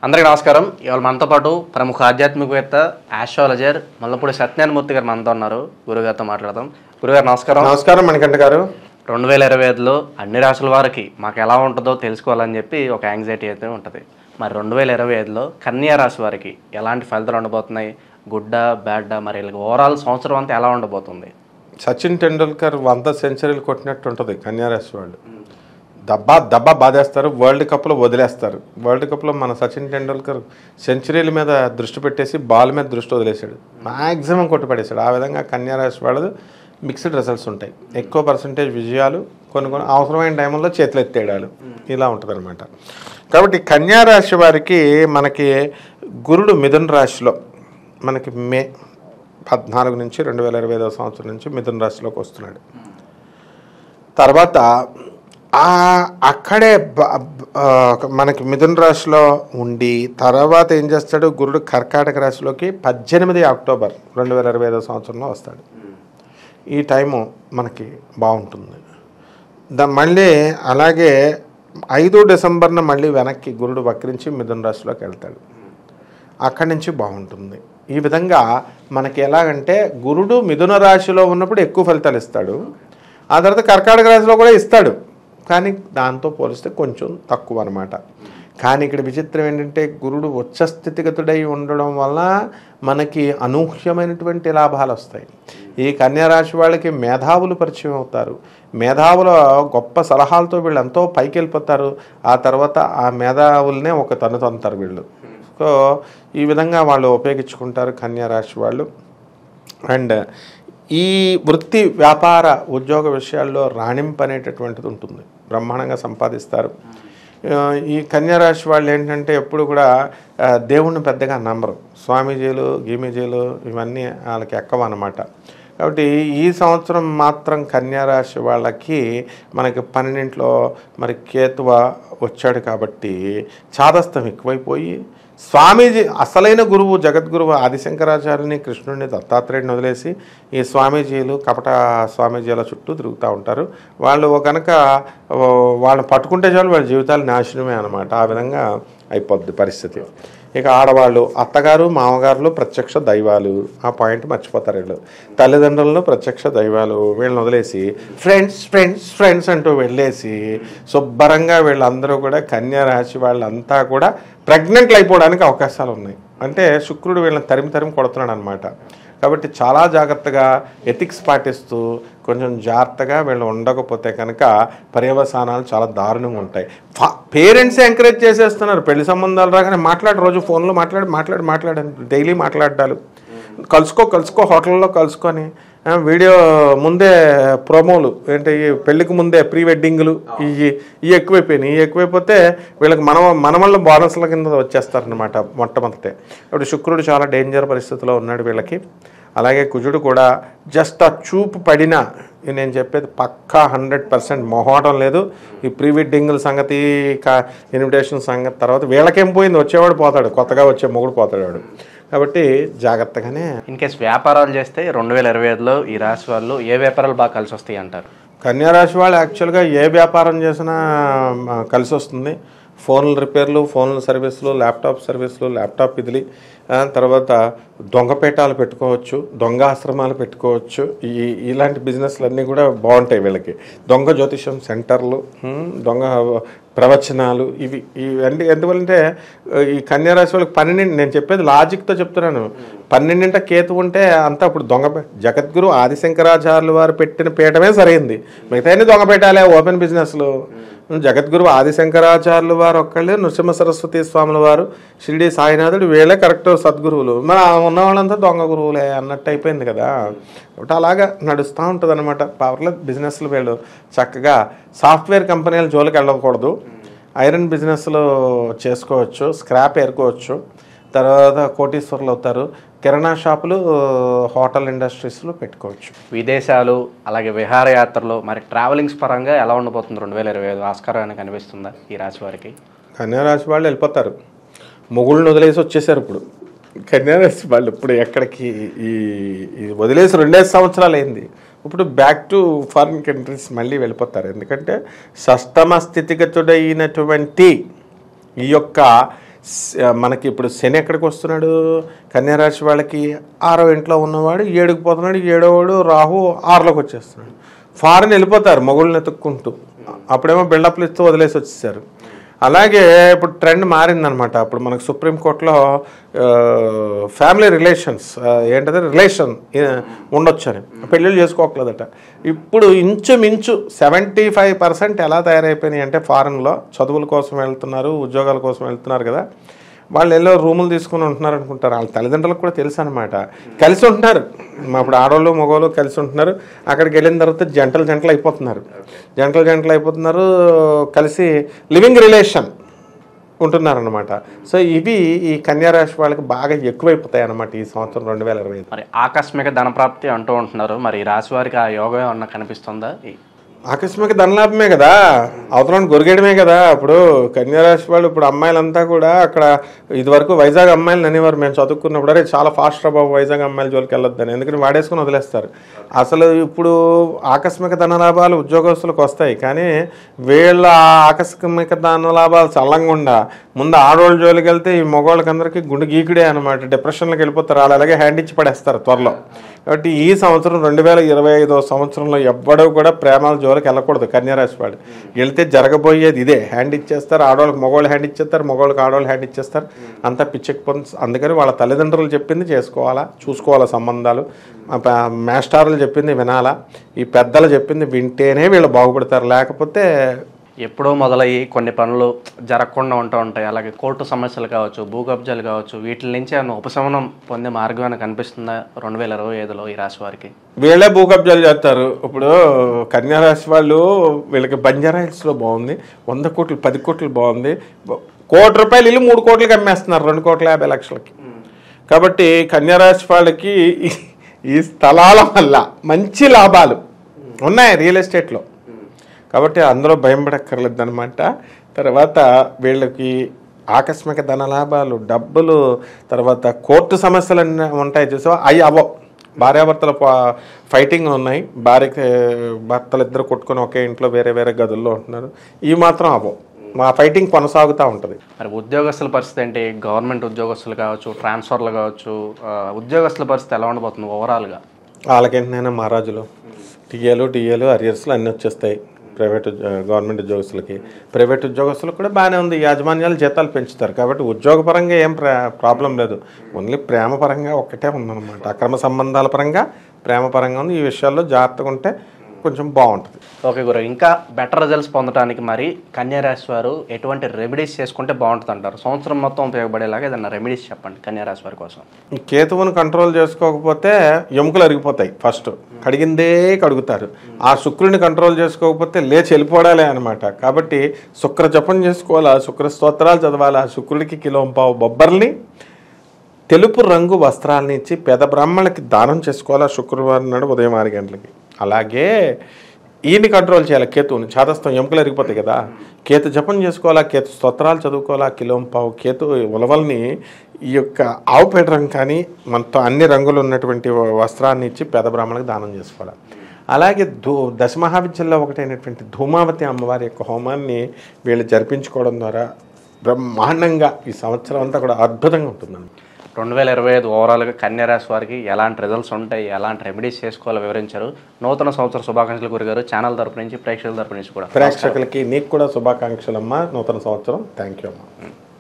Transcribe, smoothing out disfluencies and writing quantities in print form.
అందరికీ నమస్కారం. ఇవాళ మనతో పాటు ప్రముఖ ఆధ్యాత్మికవేత్త ఆస్ట్రాలజర్ ముల్లపూడి సత్యనారాయణమూర్తి గారు మనతో ఉన్నారు. గురుగారితో మాట్లాడదాం. గురుగారు నమస్కారం. నమస్కారం మణికంఠ గారు. 2025లో అన్ని రాశుల వారికి మాకు ఎలా ఉంటుందో తెలుసుకోవాలని చెప్పి ఒక యాంగ్జైటీ అయితే ఉంటుంది. మరి 2025లో కన్యా రాశి వారికి ఎలాంటి ఫలితాలు ఉండబోతున్నాయి? గుడ్డా బ్యాడ్డా? మరి వీళ్ళకి ఓవరాల్ సంవత్సరం అంతా ఎలా ఉండబోతుంది? సచిన్ టెండూల్కర్ 100 సెంచరీలు కొట్టినట్టు ఉంటుంది కన్యారాశి వాళ్ళు. దబ్బా బాధేస్తారు, వరల్డ్ కప్లో వదిలేస్తారు. వరల్డ్ కప్లో మన సచిన్ టెండూల్కర్ సెంచరీల మీద దృష్టి పెట్టేసి బాల్ మీద దృష్టి వదిలేశాడు, మ్యాక్సిమం కొట్టుపడేశాడు. ఆ విధంగా కన్యారాశి వాళ్ళది మిక్స్డ్ రిజల్ట్స్ ఉంటాయి. ఎక్కువ పర్సంటేజ్ విజయాలు, కొన్ని అవసరమైన టైంలో చేతులు ఎత్తేయడాలు, ఇలా ఉంటుంది అనమాట. కాబట్టి కన్యారాశి వారికి మనకి గురుడు మిథున రాశిలో మనకి మే 14 నుంచి 2025 సంవత్సరం నుంచి మిథున రాశిలోకి వస్తున్నాడు. తర్వాత అక్కడే మనకి మిథున రాశిలో ఉండి తర్వాత ఏం చేస్తాడు, గురుడు కర్కాటక రాశిలోకి 18 అక్టోబర్ 2025 సంవత్సరంలో వస్తాడు. ఈ టైము మనకి బాగుంటుంది. మళ్ళీ అలాగే 5 డిసెంబర్న మళ్ళీ వెనక్కి గురుడు వక్రించి మిథున రాశిలోకి వెళ్తాడు. అక్కడి నుంచి బాగుంటుంది. ఈ విధంగా మనకి ఎలాగంటే గురుడు మిథున రాశిలో ఉన్నప్పుడు ఎక్కువ ఫలితాలు ఇస్తాడు, ఆ తర్వాత కర్కాటక రాశిలో కూడా ఇస్తాడు, కానీ దాంతో పోలిస్తే కొంచెం తక్కువ అనమాట. కానీ ఇక్కడ విచిత్రం ఏంటంటే గురుడు ఉచ్చస్థితిగతుడై ఉండడం వల్ల మనకి అనూహ్యమైనటువంటి లాభాలు వస్తాయి. ఈ కన్యారాశి వాళ్ళకి మేధావులు పరిచయం అవుతారు. మేధావుల గొప్ప సలహాలతో వీళ్ళు ఎంతో పైకి వెళ్ళిపోతారు. ఆ తర్వాత ఆ మేధావులనే ఒక తన్నుతంటారు వీళ్ళు. సో ఈ విధంగా వాళ్ళు ఉపయోగించుకుంటారు కన్యారాశి వాళ్ళు. అండ్ ఈ వృత్తి వ్యాపార ఉద్యోగ విషయాల్లో రాణింపు అనేటటువంటిది ఉంటుంది, బ్రహ్మాండంగా సంపాదిస్తారు. ఈ కన్యారాశి వాళ్ళు ఏంటంటే ఎప్పుడు కూడా దేవుణ్ణి పెద్దగా నమ్మరు. స్వామీజీలు గీమీజీలు ఇవన్నీ వాళ్ళకి ఎక్కవన్నమాట. కాబట్టి ఈ సంవత్సరం మాత్రం కన్యారాశి వాళ్ళకి మనకి 12లో మరి కేతువ వచ్చాడు కాబట్టి చాదస్తం ఎక్కువైపోయి స్వామీజీ అసలైన గురువు జగద్గురువు ఆదిశంకరాచార్యుని కృష్ణుడిని దత్తాత్రేయుడిని వదిలేసి ఈ స్వామీజీలు కపట స్వామీజీల చుట్టూ తిరుగుతూ ఉంటారు. వాళ్ళు కనుక వాళ్ళని పట్టుకుంటే చాలు వాళ్ళ జీవితాలు నాశనమే అనమాట. ఆ విధంగా అయిపోద్ది పరిస్థితి. ఇక ఆడవాళ్ళు అత్తగారు మామగారులు ప్రత్యక్ష దైవాలు, ఆ పాయింట్ మర్చిపోతారు వీళ్ళు. తల్లిదండ్రులను ప్రత్యక్ష దైవాలు, వీళ్ళని వదిలేసి ఫ్రెండ్స్ ఫ్రెండ్స్ ఫ్రెండ్స్ అంటూ వెళ్ళేసి శుభ్రంగా వీళ్ళందరూ కూడా కన్యారాశి వాళ్ళంతా కూడా ప్రెగ్నెంట్లు అయిపోవడానికి అవకాశాలు ఉన్నాయి. అంటే శుక్రుడు వీళ్ళని తరిమి కొడుతున్నాడు అనమాట. కాబట్టి చాలా జాగ్రత్తగా ఎథిక్స్ పాటిస్తూ కొంచెం జాగ్రత్తగా వీళ్ళు ఉండకపోతే కనుక పర్యవసానాలు చాలా దారుణంగా ఉంటాయి. పేరెంట్స్ ఎంకరేజ్ చేసేస్తున్నారు, పెళ్లి సంబంధాలు రాగానే రోజు ఫోన్లో మాట్లాడని డైలీ మాట్లాడాలి, కలుసుకో హోటల్లో కలుసుకొని వీడియో ముందే ప్రోమోలు ఏంటి, పెళ్ళికి ముందే ప్రీ వెడ్డింగ్లు ఇవి ఎక్కువైపోయినాయి. ఎక్కువైపోతే వీళ్ళకి మనవళ్ళ బోనస్ల కింద వచ్చేస్తారనమాట మొట్టమొదటే. ఇప్పుడు శుక్రుడు చాలా డేంజర్ పరిస్థితిలో ఉన్నాడు వీళ్ళకి. అలాగే కుజుడు కూడా జస్ట్ ఆ చూపు పడినా నేను చెప్పేది పక్కా 100% మొహమాటం లేదు. ఈ ప్రీ వెడ్డింగ్ల సంగతి, ఇన్విటేషన్ సంగతి తర్వాత వీళ్ళకేం పోయింది, వచ్చేవాడు పోతాడు, కొత్తగా వచ్చే మొగుడు పోతాడు వాడు. కాబట్టి జాగ్రత్తగానే. ఇన్ కేసు వ్యాపారాలు చేస్తే 2025లో ఈ రాశి వాళ్ళు ఏ వ్యాపారాలు బాగా కలిసి వస్తాయి అంటారు? కన్యారాశి వాళ్ళు యాక్చువల్గా ఏ వ్యాపారం చేసినా కలిసి వస్తుంది. ఫోన్ల రిపేర్లు, ఫోన్ల సర్వీసులు, ల్యాప్టాప్ సర్వీసులు, ల్యాప్టాప్ ఇదిలి, తర్వాత దొంగపేటాలు పెట్టుకోవచ్చు, దొంగ ఆశ్రమాలు పెట్టుకోవచ్చు. ఇలాంటి బిజినెస్లు అన్నీ కూడా బాగుంటాయి వీళ్ళకి. దొంగ జ్యోతిషం సెంటర్లు, దొంగ ప్రవచనాలు, ఇవన్నీ ఎందువల్లంటే ఈ కన్యారాశి వాళ్ళకి 12, నేను చెప్పేది లాజిక్తో చెప్తున్నాను, 12 కేతు ఉంటే అంతా ఇప్పుడు జగద్గురు ఆదిశంకరాచార్యులు వారు పెట్టిన పీఠమే సరైంది. మిగతా దొంగపేటాలే, ఓపెన్ బిజినెస్లు. జగద్గురు ఆదిశంకరాచార్యులు వారు ఒక్కళ్ళే, నృసింహ సరస్వతి స్వాముల వారు, షిరిడి సాయినాథుడు, వీళ్ళే కరెక్ట్ సద్గురువులు. మన ఉన్న వాళ్ళంతా దొంగ గురువులే అన్నట్టు అయిపోయింది కదా. కాబట్టి అలాగా నడుస్తూ ఉంటుంది అనమాట. పవర్లెస్ బిజినెస్లు వీళ్ళు చక్కగా సాఫ్ట్వేర్ కంపెనీల జోలికి వెళ్ళకూడదు, ఐరన్ బిజినెస్లు చేసుకోవచ్చు, స్క్రాప్ ఏరుకోవచ్చు, తర్వాత కోటీశ్వరులు అవుతారు. కిరాణా షాపులు, హోటల్ ఇండస్ట్రీస్లో పెట్టుకోవచ్చు. విదేశాలు అలాగే విహారయాత్రలు, మరి ట్రావెలింగ్స్ పరంగా ఎలా ఉండబోతుంది 2025? ఆస్కారం కనిపిస్తుందా ఈ రాశి వారికి? కన్యారాశి వాళ్ళు వెళ్ళిపోతారు, మొగుళ్ళని వదిలేసి వచ్చేసారు. ఇప్పుడు కన్యారాశి వాళ్ళు ఇప్పుడు ఎక్కడికి వదిలేసి 2 సంవత్సరాలు అయింది. ఇప్పుడు బ్యాక్ టు ఫారిన్ కంట్రీస్ మళ్ళీ వెళ్ళిపోతారు. ఎందుకంటే షష్టమ స్థితిగతుడైనటువంటి ఈ యొక్క మనకి ఇప్పుడు శని ఎక్కడికి వస్తున్నాడు, కన్యారాశి వాళ్ళకి 6వ ఇంట్లో ఉన్నవాడు 7కి పోతున్నాడు, 7వ రాహు 6లోకి వచ్చేస్తున్నాడు. ఫారెన్ వెళ్ళిపోతారు మొగుళ్ళని ఎత్తుక్కుంటూ, అప్పుడేమో బిల్డప్లు ఇస్తూ వదిలేసి వచ్చేసారు. అలాగే ఇప్పుడు ట్రెండ్ మారిందనమాట. అప్పుడు మనకు సుప్రీంకోర్టులో ఫ్యామిలీ రిలేషన్స్ ఏంటంటే రిలేషన్ ఉండొచ్చని, పెళ్ళిళ్ళు చేసుకోకలేదట. ఇప్పుడు ఇంచుమించు 75% ఎలా తయారైపోయినాయి అంటే ఫారెన్లో చదువుల కోసం వెళ్తున్నారు, ఉద్యోగాల కోసం వెళ్తున్నారు కదా, వాళ్ళు ఎల్లో రూములు తీసుకుని ఉంటున్నారు అనుకుంటారు. వాళ్ళ తల్లిదండ్రులకు కూడా తెలుసు అనమాట, కలిసి ఉంటున్నారు. అప్పుడు ఆడవాళ్ళు మగవాళ్ళు కలిసి ఉంటున్నారు. అక్కడికి వెళ్ళిన తర్వాత జంటలు అయిపోతున్నారు, కలిసి లివింగ్ రిలేషన్ ఉంటున్నారనమాట. సో ఇవి ఈ కన్యారాశి వాళ్ళకి బాగా ఎక్కువైపోతాయి అన్నమాట ఈ సంవత్సరం 2025. మరి ఆకస్మిక ధనప్రాప్తి అంటూ ఉంటున్నారు, మరి ఈ రాశి వారికి ఆ యోగం ఏమన్నా కనిపిస్తుందా? ఆకస్మిక ధనలాభమే కదా, అవతలని గొరిగేయడమే కదా. ఇప్పుడు కన్యారాశి వాళ్ళు ఇప్పుడు అమ్మాయిలంతా కూడా అక్కడ ఇదివరకు వైజాగ్ అమ్మాయిలు అనేవారు మేము చదువుకున్నప్పుడు, అరే చాలా ఫాస్ట్ రా బాబు వైజాగ్ అమ్మాయిల జోలికి వెళ్ళొద్దని, ఎందుకంటే వాడేసుకుని వదిలేస్తారు. అసలు ఇప్పుడు ఆకస్మిక ధనలాభాలు ఉద్యోగస్తులకు వస్తాయి, కానీ వీళ్ళ ఆకస్మిక ధనలాభాలు చల్లంగా ముందు ఆడవాళ్ళ జోలికి వెళ్తే ఈ మగవాళ్ళకందరికీ గుండె గీకుడే అనమాట, డిప్రెషన్లోకి వెళ్ళిపోతారు. వాళ్ళు అలాగే హ్యాండ్ ఇచ్చి పడేస్తారు త్వరలో. కాబట్టి ఈ సంవత్సరం 2025 సంవత్సరంలో ఎవ్వడూ కూడా ప్రేమాల జోలికి వెళ్ళకూడదు కన్యారాశి వాళ్ళు. వెళ్తే జరగబోయేది ఇదే, హ్యాండ్ ఇచ్చేస్తారు. ఆడవాళ్ళకి మగవాళ్ళు హ్యాండ్ ఇచ్చేస్తారు, మగవాళ్ళకి ఆడవాళ్ళు హ్యాండ్ ఇచ్చేస్తారు, అంతా పిచ్చెక్కిపోతుంది. అందుకని వాళ్ళ తల్లిదండ్రులు చెప్పింది చేసుకోవాలా, చూసుకోవాలా సంబంధాలు. మాస్టర్లు చెప్పింది వినాలా, ఈ పెద్దలు చెప్పింది వింటేనే వీళ్ళు బాగుపడతారు. లేకపోతే ఎప్పుడో మొదలయ్యి కొన్ని పనులు జరగకుండా ఉంటూ ఉంటాయి. అలాగే కోర్టు సమస్యలు కావచ్చు, భూ కబ్జాలు కావచ్చు, వీటి నుంచి ఏమైనా ఉపశమనం పొందే మార్గం అని కనిపిస్తుందా 2025లో ఈ రాశి వారికి? వీళ్ళే భూ కబ్జాలు చేస్తారు. ఇప్పుడు కన్యారాశి వాళ్ళు వీళ్ళకి బంజారా హిల్స్లో బాగుంది, 100 కోట్లు 10 కోట్లు బాగుంది, ₹1 ఇల్లు 3 కోట్లకి అమ్మేస్తున్నారు, 2,50,00,000. కాబట్టి కన్యారాశి వాళ్ళకి ఈ స్థలాల వల్ల మంచి లాభాలు ఉన్నాయి రియల్ ఎస్టేట్లో. కాబట్టి అందులో భయం పడక్కర్లేదు అనమాట. తర్వాత వీళ్ళకి ఆకస్మిక ధనలాభాలు, డబ్బులు, తర్వాత కోర్టు సమస్యలు అన్నీ ఉంటాయి చూసా, అవి అవ్వవు. భార్యాభర్తల ఫైటింగ్ ఉన్నాయి, భర్తలు ఇద్దరు కొట్టుకొని ఒకే ఇంట్లో వేరే వేరే గదుల్లో ఉంటున్నారు, ఇవి మాత్రం అవ్వవు. మా ఫైటింగ్ కొనసాగుతూ ఉంటుంది. మరి ఉద్యోగస్తుల పరిస్థితి ఏంటి? గవర్నమెంట్ ఉద్యోగస్తులు కావచ్చు, ట్రాన్స్ఫర్లు కావచ్చు, ఉద్యోగస్తుల పరిస్థితి ఎలా ఉండబోతుంది ఓవరాల్గా? వాళ్ళకేంటైనా మహారాజులు టీఏలు అరియర్స్లు అన్నీ వచ్చేస్తాయి గవర్నమెంట్ ఉద్యోగస్తులకి. ప్రైవేట్ ఉద్యోగస్తులకు కూడా బాగానే ఉంది, యాజమాన్యాలు జీతాలు పెంచుతారు. కాబట్టి ఉద్యోగపరంగా ఏం ప్రాబ్లం లేదు, ఓన్లీ ప్రేమ పరంగా ఒక్కటే ఉందన్నమాట. అక్రమ సంబంధాల పరంగా ప్రేమ పరంగా ఉంది. ఈ విషయాల్లో జాగ్రత్తగా ఉంటే కొంచెం బాగుంటుంది. ఓకే గురు, ఇంకా బెటర్ రిజల్ట్స్ పొందడానికి మరి కన్యారాశి వారు ఎటువంటి రెమెడీస్ చేసుకుంటే బాగుంటుంది అంటారు? సంవత్సరం మొత్తం ఉపయోగపడేలాగా ఏదన్నా రెమెడీస్ చెప్పండి కన్యారాశి వారి కోసం. ఈ కేతువును కంట్రోల్ చేసుకోకపోతే ఎముకలు అరిగిపోతాయి, ఫస్ట్ కడిగిందే కడుగుతారు. ఆ శుక్రుని కంట్రోల్ చేసుకోకపోతే లేచి వెళ్ళిపోవడాలే అనమాట. కాబట్టి శుక్ర జపం చేసుకోవాలా, శుక్ర స్తోత్రాలు చదవాలా, శుక్రుడికి 1.5 కిలో బొబ్బర్ని తెలుపు రంగు వస్త్రాలని ఇచ్చి పేద బ్రాహ్మణులకి దానం చేసుకోవాలా శుక్రవారం నాడు ఉదయం 6 గంటలకి. అలాగే ఈయన్ని కంట్రోల్ చేయాలి, కేతువుని. చాదస్తం ఎముకలు ఎరిగిపోతాయి కదా, కేతు జపం చేసుకోవాలా, కేతు స్తోత్రాలు చదువుకోవాలా, 1.5 కిలో కేతు ఉలవల్ని ఈ యొక్క ఆవు పేడ రంగు కానీ మనతో అన్ని రంగులు ఉన్నటువంటి వస్త్రాన్ని ఇచ్చి పేద బ్రాహ్మణులకు దానం చేసుకోవాలి. అలాగే దశమహావిద్యల్లో ఒకటైనటువంటి ధూమావతి అమ్మవారి యొక్క హోమాన్ని వీళ్ళు జరిపించుకోవడం ద్వారా బ్రహ్మాండంగా ఈ సంవత్సరం అంతా కూడా అద్భుతంగా ఉంటుందండి. 2025 ఓవరాల్గా కన్యారాశి వారికి ఎలాంటి రిజల్ట్స్ ఉంటాయి, ఎలాంటి రెమెడీస్ చేసుకోవాలో వివరించారు. నూతన సంవత్సర శుభాకాంక్షలు గురుగారు. ఛానల్ తరపు నుంచి, ప్రేక్షకుల తరపు నుంచి కూడా. ప్రేక్షకులకి నీకు కూడా శుభాకాంక్షలు అమ్మా, నూతన సంవత్సరం. థ్యాంక్ యూ అమ్మా.